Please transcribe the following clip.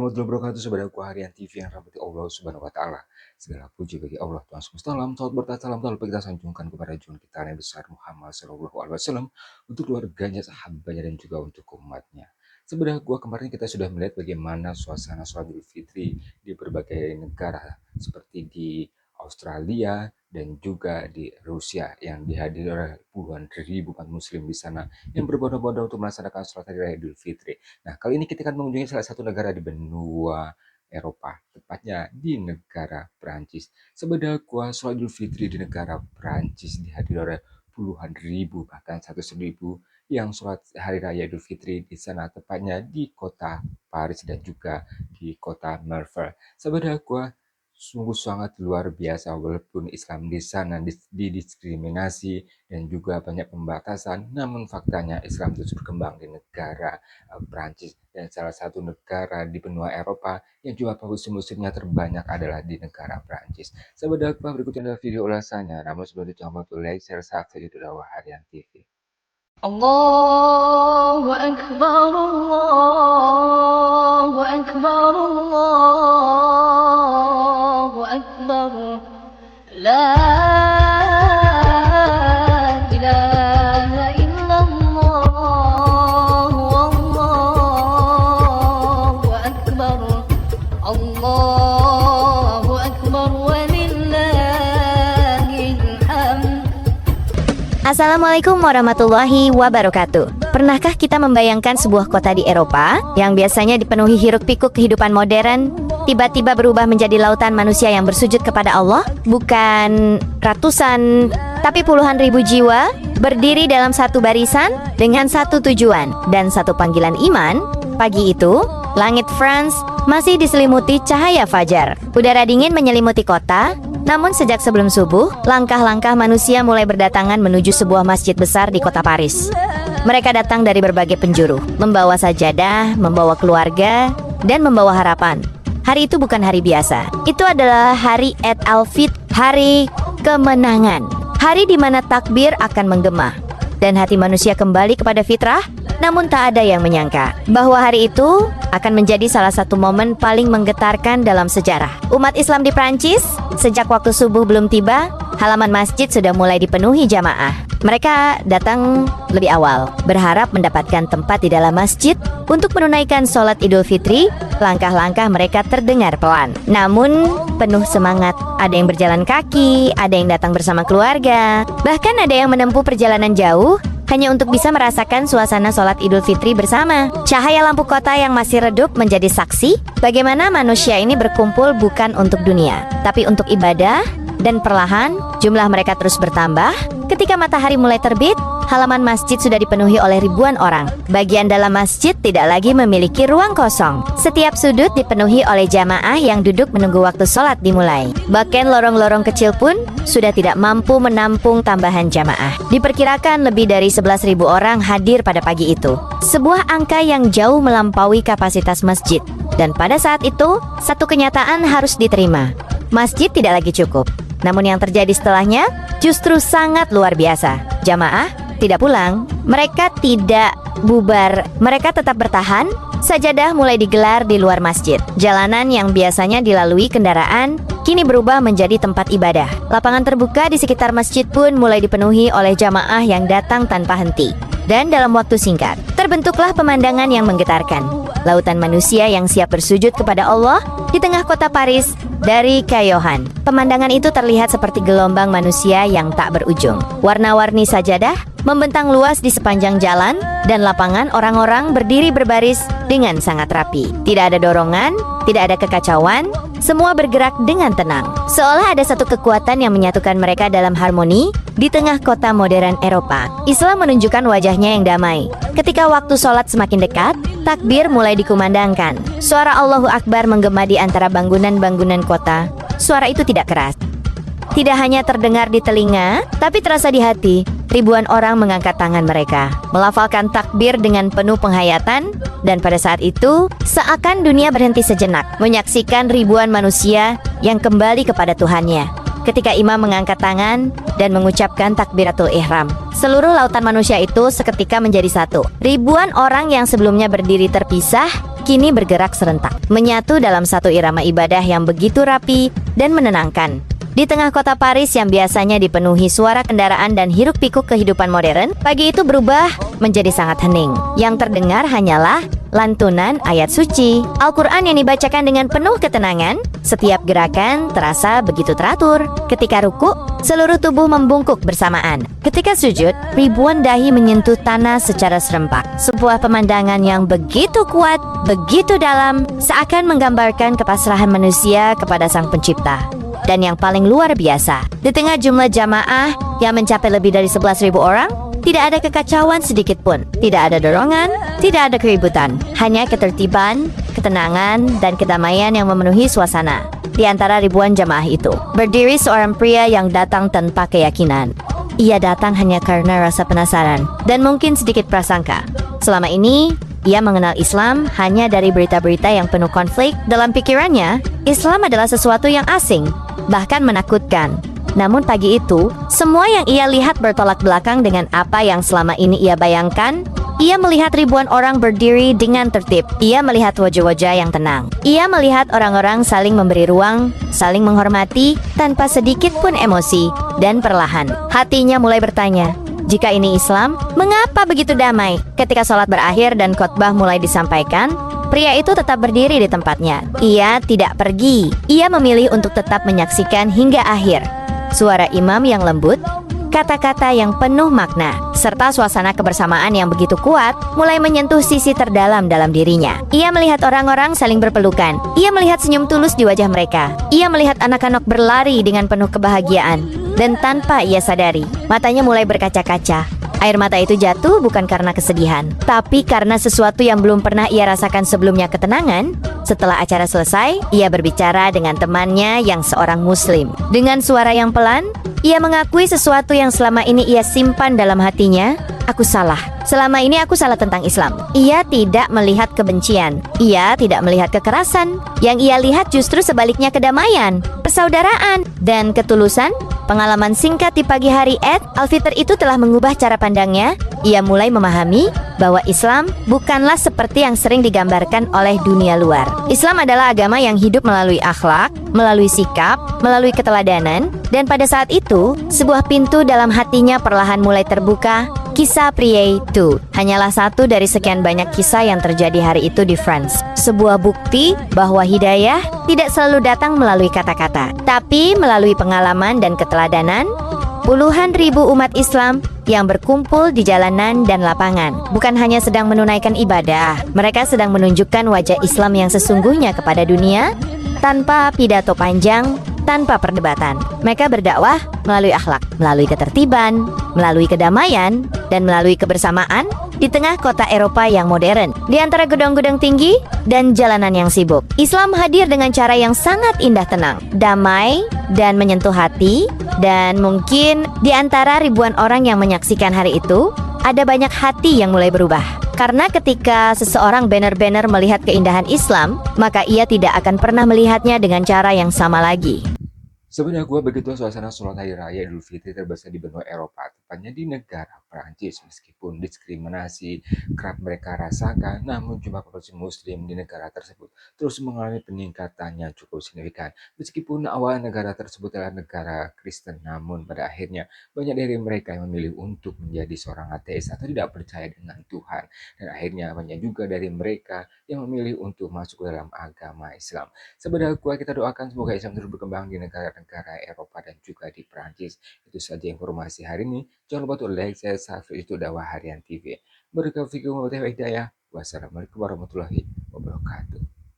warahmatullahi wabarakatuh. Saudaraku harian TV yang rahmati Allah Subhanahu wa taala. Segala puji bagi Allah Tuhan semesta alam. Salawat berkat salam tak lupa kita sanjungkan kepada junjungan kita yang besar Muhammad sallallahu alaihi wasallam, untuk keluarganya, sahabatnya dan juga untuk umatnya. Saudaraku, kemarin kita sudah melihat bagaimana suasana sholat Idul Fitri di berbagai negara seperti di Australia dan juga di Rusia yang dihadiri oleh puluhan ribu umat muslim di sana yang berbondong-bondong untuk melaksanakan sholat hari raya Idul Fitri. Nah, kali ini kita akan mengunjungi salah satu negara di benua Eropa, tepatnya di negara Prancis. Sebenarnya sholat Idul Fitri di negara Prancis dihadiri oleh puluhan ribu, bahkan 100.000 yang sholat hari raya Idul Fitri di sana, tepatnya di kota Paris dan juga di kota Marseille. Sebenarnya sungguh sangat luar biasa, walaupun Islam di sana didiskriminasi dan juga banyak pembatasan, namun faktanya Islam terus berkembang di negara Prancis, dan salah satu negara di benua Eropa yang jumlah muslimnya terbanyak adalah di negara Prancis. Sahabat dakwah, berikutnya adalah video ulasannya. Namun sebelum itu jangan lupa like, share, subscribe di Dakwah Harian TV. Allahu Akbar, Allahu Akbar, Allahu Akbar. La ilaha illallah, Allahu Akbar, Allahu Akbar, walillahil hamd. Assalamualaikum warahmatullahi wabarakatuh. Pernahkah kita membayangkan sebuah kota di Eropa yang biasanya dipenuhi hiruk-pikuk kehidupan modern, tiba-tiba berubah menjadi lautan manusia yang bersujud kepada Allah? Bukan ratusan, tapi puluhan ribu jiwa berdiri dalam satu barisan dengan satu tujuan dan satu panggilan iman. Pagi itu, langit France masih diselimuti cahaya fajar. Udara dingin menyelimuti kota. Namun sejak sebelum subuh, langkah-langkah manusia mulai berdatangan menuju sebuah masjid besar di kota Paris. Mereka datang dari berbagai penjuru, membawa sajadah, membawa keluarga, dan membawa harapan. Hari itu bukan hari biasa. Itu adalah hari Eid al-Fitr, hari kemenangan. Hari di mana takbir akan menggema dan hati manusia kembali kepada fitrah. Namun tak ada yang menyangka bahwa hari itu akan menjadi salah satu momen paling menggetarkan dalam sejarah umat Islam di Prancis. Sejak waktu subuh belum tiba, halaman masjid sudah mulai dipenuhi jamaah. Mereka datang lebih awal, berharap mendapatkan tempat di dalam masjid untuk menunaikan sholat Idul Fitri. Langkah-langkah mereka terdengar pelan, namun penuh semangat. Ada yang berjalan kaki, ada yang datang bersama keluarga, bahkan ada yang menempuh perjalanan jauh hanya untuk bisa merasakan suasana sholat Idul Fitri bersama. Cahaya lampu kota yang masih redup menjadi saksi bagaimana manusia ini berkumpul bukan untuk dunia, tapi untuk ibadah. Dan perlahan, jumlah mereka terus bertambah. Ketika matahari mulai terbit, halaman masjid sudah dipenuhi oleh ribuan orang. Bagian dalam masjid tidak lagi memiliki ruang kosong. Setiap sudut dipenuhi oleh jamaah yang duduk menunggu waktu sholat dimulai. Bahkan lorong-lorong kecil pun sudah tidak mampu menampung tambahan jamaah. Diperkirakan lebih dari 11.000 orang hadir pada pagi itu. Sebuah angka yang jauh melampaui kapasitas masjid. Dan pada saat itu, satu kenyataan harus diterima. Masjid tidak lagi cukup. Namun yang terjadi setelahnya justru sangat luar biasa. Jamaah tidak pulang, mereka tidak bubar, mereka tetap bertahan. Sajadah mulai digelar di luar masjid. Jalanan yang biasanya dilalui kendaraan kini berubah menjadi tempat ibadah. Lapangan terbuka di sekitar masjid pun mulai dipenuhi oleh jamaah yang datang tanpa henti. Dan dalam waktu singkat, terbentuklah pemandangan yang menggetarkan. Lautan manusia yang siap bersujud kepada Allah di tengah kota Paris dari kejauhan. Pemandangan itu terlihat seperti gelombang manusia yang tak berujung. Warna-warni sajadah membentang luas di sepanjang jalan, dan lapangan orang-orang berdiri berbaris dengan sangat rapi. Tidak ada dorongan, tidak ada kekacauan, semua bergerak dengan tenang. Seolah ada satu kekuatan yang menyatukan mereka dalam harmoni di tengah kota modern Eropa. Islam menunjukkan wajahnya yang damai. Ketika waktu sholat semakin dekat, takbir mulai dikumandangkan. Suara Allahu Akbar menggema di antara bangunan-bangunan kota. Suara itu tidak keras, tidak hanya terdengar di telinga, tapi terasa di hati. Ribuan orang mengangkat tangan mereka, melafalkan takbir dengan penuh penghayatan. Dan pada saat itu, seakan dunia berhenti sejenak, menyaksikan ribuan manusia yang kembali kepada Tuhannya. Ketika imam mengangkat tangan dan mengucapkan takbiratul ihram, seluruh lautan manusia itu seketika menjadi satu. Ribuan orang yang sebelumnya berdiri terpisah, kini bergerak serentak, menyatu dalam satu irama ibadah yang begitu rapi dan menenangkan. Di tengah kota Paris yang biasanya dipenuhi suara kendaraan dan hiruk-pikuk kehidupan modern, pagi itu berubah menjadi sangat hening. Yang terdengar hanyalah lantunan ayat suci Al-Quran yang dibacakan dengan penuh ketenangan. Setiap gerakan terasa begitu teratur. Ketika ruku, seluruh tubuh membungkuk bersamaan. Ketika sujud, ribuan dahi menyentuh tanah secara serempak. Sebuah pemandangan yang begitu kuat, begitu dalam, seakan menggambarkan kepasrahan manusia kepada Sang Pencipta. Dan yang paling luar biasa, di tengah jumlah jamaah yang mencapai lebih dari 11.000 orang, tidak ada kekacauan sedikit pun. Tidak ada dorongan, tidak ada keributan. Hanya ketertiban, ketenangan, dan kedamaian yang memenuhi suasana. Di antara ribuan jamaah itu, berdiri seorang pria yang datang tanpa keyakinan. Ia datang hanya karena rasa penasaran dan mungkin sedikit prasangka. Selama ini, ia mengenal Islam hanya dari berita-berita yang penuh konflik. Dalam pikirannya, Islam adalah sesuatu yang asing, bahkan menakutkan. Namun pagi itu, semua yang ia lihat bertolak belakang dengan apa yang selama ini ia bayangkan. Ia melihat ribuan orang berdiri dengan tertib. Ia melihat wajah-wajah yang tenang. Ia melihat orang-orang saling memberi ruang, saling menghormati, tanpa sedikit pun emosi. Dan perlahan, hatinya mulai bertanya, jika ini Islam, mengapa begitu damai? Ketika sholat berakhir dan khotbah mulai disampaikan, pria itu tetap berdiri di tempatnya. Ia tidak pergi. Ia memilih untuk tetap menyaksikan hingga akhir. Suara imam yang lembut, kata-kata yang penuh makna, serta suasana kebersamaan yang begitu kuat mulai menyentuh sisi terdalam dalam dirinya. Ia melihat orang-orang saling berpelukan. Ia melihat senyum tulus di wajah mereka. Ia melihat anak-anak berlari dengan penuh kebahagiaan. Dan tanpa ia sadari, matanya mulai berkaca-kaca. Air mata itu jatuh bukan karena kesedihan, tapi karena sesuatu yang belum pernah ia rasakan sebelumnya, ketenangan. Setelah acara selesai, ia berbicara dengan temannya yang seorang muslim. Dengan suara yang pelan, ia mengakui sesuatu yang selama ini ia simpan dalam hatinya. Aku salah. Selama ini aku salah tentang Islam. Ia tidak melihat kebencian. Ia tidak melihat kekerasan. Yang ia lihat justru sebaliknya, kedamaian, persaudaraan, dan ketulusan. Pengalaman singkat di pagi hari Eid Al-Fitr itu telah mengubah cara pandangnya. Ia mulai memahami bahwa Islam bukanlah seperti yang sering digambarkan oleh dunia luar. Islam adalah agama yang hidup melalui akhlak, melalui sikap, melalui keteladanan. Dan pada saat itu, sebuah pintu dalam hatinya perlahan mulai terbuka. Kisah pria itu hanyalah satu dari sekian banyak kisah yang terjadi hari itu di France. Sebuah bukti bahwa hidayah tidak selalu datang melalui kata-kata, tapi melalui pengalaman dan keteladanan. Puluhan ribu umat Islam yang berkumpul di jalanan dan lapangan bukan hanya sedang menunaikan ibadah, mereka sedang menunjukkan wajah Islam yang sesungguhnya kepada dunia, tanpa pidato panjang, tanpa perdebatan. Mereka berdakwah melalui akhlak, melalui ketertiban, melalui kedamaian, dan melalui kebersamaan di tengah kota Eropa yang modern. Di antara gedung-gedung tinggi dan jalanan yang sibuk, Islam hadir dengan cara yang sangat indah, tenang, damai, dan menyentuh hati. Dan mungkin di antara ribuan orang yang menyaksikan hari itu, ada banyak hati yang mulai berubah. Karena ketika seseorang benar-benar melihat keindahan Islam, maka ia tidak akan pernah melihatnya dengan cara yang sama lagi. Sebenarnya gue begitu suasana sholat hari raya Idul Fitri terbesar di benua Eropa, tepatnya di negara Prancis. Meskipun diskriminasi kerap mereka rasakan, namun jumlah populasi muslim di negara tersebut terus mengalami peningkatan yang cukup signifikan. Meskipun awal negara tersebut adalah negara Kristen, namun pada akhirnya banyak dari mereka yang memilih untuk menjadi seorang ateis atau tidak percaya dengan Tuhan. Dan akhirnya banyak juga dari mereka yang memilih untuk masuk ke dalam agama Islam. Sebenarnya kita doakan semoga Islam terus berkembang di negara-negara Eropa dan juga di Prancis. Itu saja informasi hari ini. Jangan lupa untuk like, share, subscribe itu Dakwah Harian TV. Berkah fikir wa hidayah. Wassalamualaikum warahmatullahi wabarakatuh.